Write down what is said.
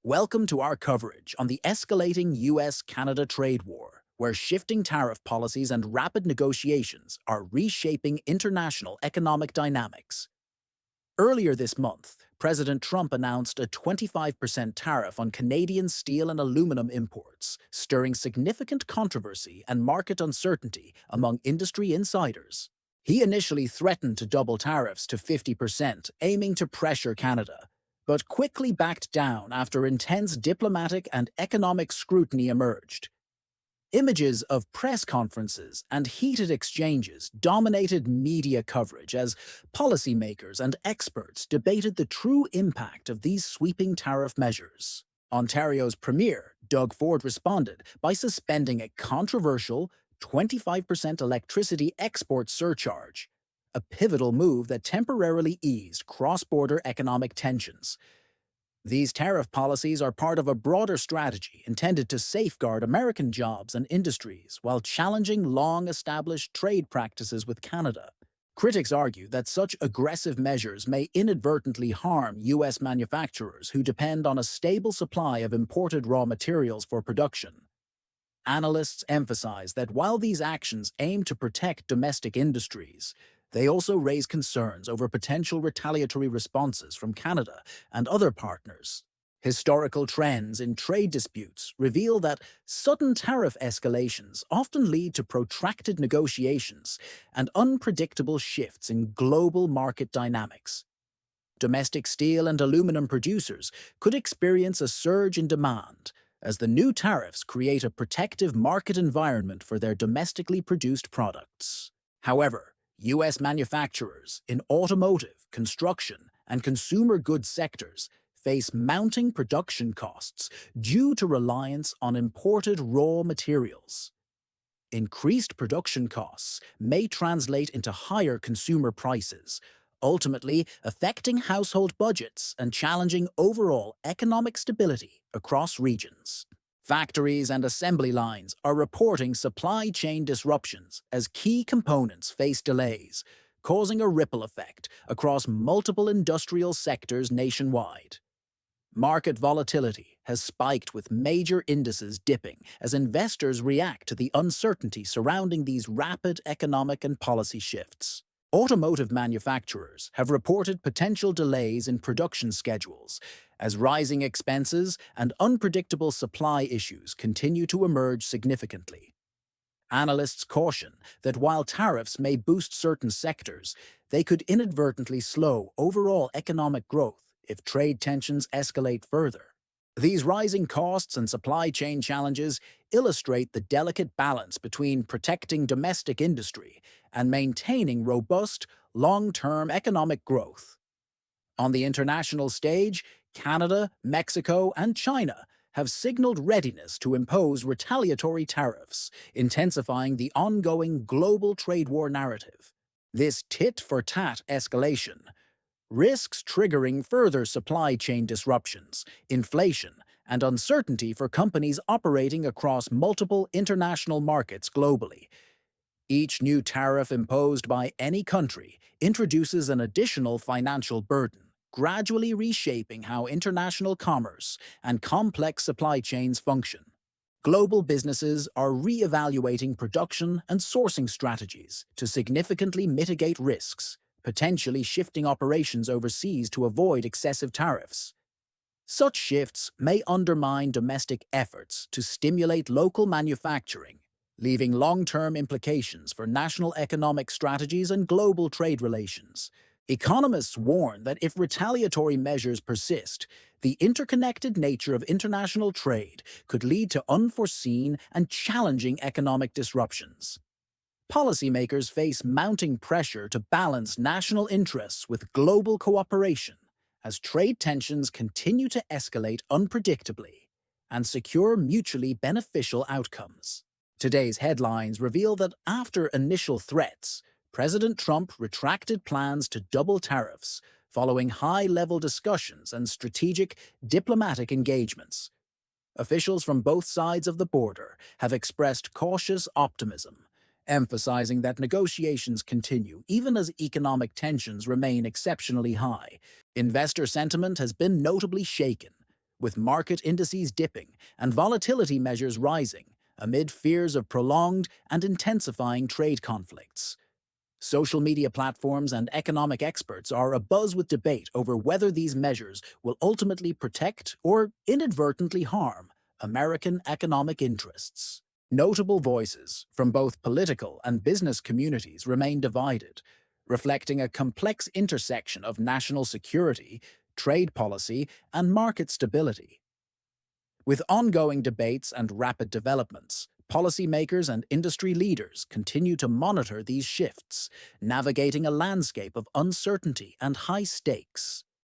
Welcome to our coverage on the escalating U.S. Canada trade war, where shifting tariff policies and rapid negotiations are reshaping international economic dynamics. Earlier this month, President Trump announced a 25% tariff on Canadian steel and aluminum imports, stirring significant controversy and market uncertainty among industry insiders. He initially threatened to double tariffs to 50%, aiming to pressure Canada, but quickly backed down after intense diplomatic and economic scrutiny emerged. Images of press conferences and heated exchanges dominated media coverage as policymakers and experts debated the true impact of these sweeping tariff measures. Ontario's Premier, Doug Ford, responded by suspending a controversial 25% electricity export surcharge, a pivotal move that temporarily eased cross-border economic tensions. These tariff policies are part of a broader strategy intended to safeguard American jobs and industries while challenging long-established trade practices with Canada. Critics argue that such aggressive measures may inadvertently harm U.S. manufacturers who depend on a stable supply of imported raw materials for production. Analysts emphasize that while these actions aim to protect domestic industries, they also raise concerns over potential retaliatory responses from Canada and other partners. Historical trends in trade disputes reveal that sudden tariff escalations often lead to protracted negotiations and unpredictable shifts in global market dynamics. Domestic steel and aluminum producers could experience a surge in demand, as the new tariffs create a protective market environment for their domestically produced products. However, U.S. manufacturers in automotive, construction, and consumer goods sectors face mounting production costs due to reliance on imported raw materials. Increased production costs may translate into higher consumer prices, ultimately affecting household budgets and challenging overall economic stability across regions. Factories and assembly lines are reporting supply chain disruptions as key components face delays, causing a ripple effect across multiple industrial sectors nationwide. Market volatility has spiked with major indices dipping as investors react to the uncertainty surrounding these rapid economic and policy shifts. Automotive manufacturers have reported potential delays in production schedules as rising expenses and unpredictable supply issues continue to emerge significantly. Analysts caution that while tariffs may boost certain sectors, they could inadvertently slow overall economic growth if trade tensions escalate further. These rising costs and supply chain challenges illustrate the delicate balance between protecting domestic industry and maintaining robust, long-term economic growth. On the international stage, Canada, Mexico, and China have signaled readiness to impose retaliatory tariffs, intensifying the ongoing global trade war narrative. This tit-for-tat escalation risks triggering further supply chain disruptions, inflation, and uncertainty for companies operating across multiple international markets globally. Each new tariff imposed by any country introduces an additional financial burden, gradually reshaping how international commerce and complex supply chains function. Global businesses are re-evaluating production and sourcing strategies to significantly mitigate risks, potentially shifting operations overseas to avoid excessive tariffs. Such shifts may undermine domestic efforts to stimulate local manufacturing, leaving long-term implications for national economic strategies and global trade relations. Economists warn that if retaliatory measures persist, the interconnected nature of international trade could lead to unforeseen and challenging economic disruptions. Policymakers face mounting pressure to balance national interests with global cooperation as trade tensions continue to escalate unpredictably and secure mutually beneficial outcomes. Today's headlines reveal that after initial threats, President Trump retracted plans to double tariffs following high-level discussions and strategic diplomatic engagements. Officials from both sides of the border have expressed cautious optimism, emphasizing that negotiations continue even as economic tensions remain exceptionally high. Investor sentiment has been notably shaken, with market indices dipping and volatility measures rising amid fears of prolonged and intensifying trade conflicts. Social media platforms and economic experts are abuzz with debate over whether these measures will ultimately protect or inadvertently harm American economic interests. Notable voices from both political and business communities remain divided, reflecting a complex intersection of national security, trade policy, and market stability. With ongoing debates and rapid developments, policymakers and industry leaders continue to monitor these shifts, navigating a landscape of uncertainty and high stakes.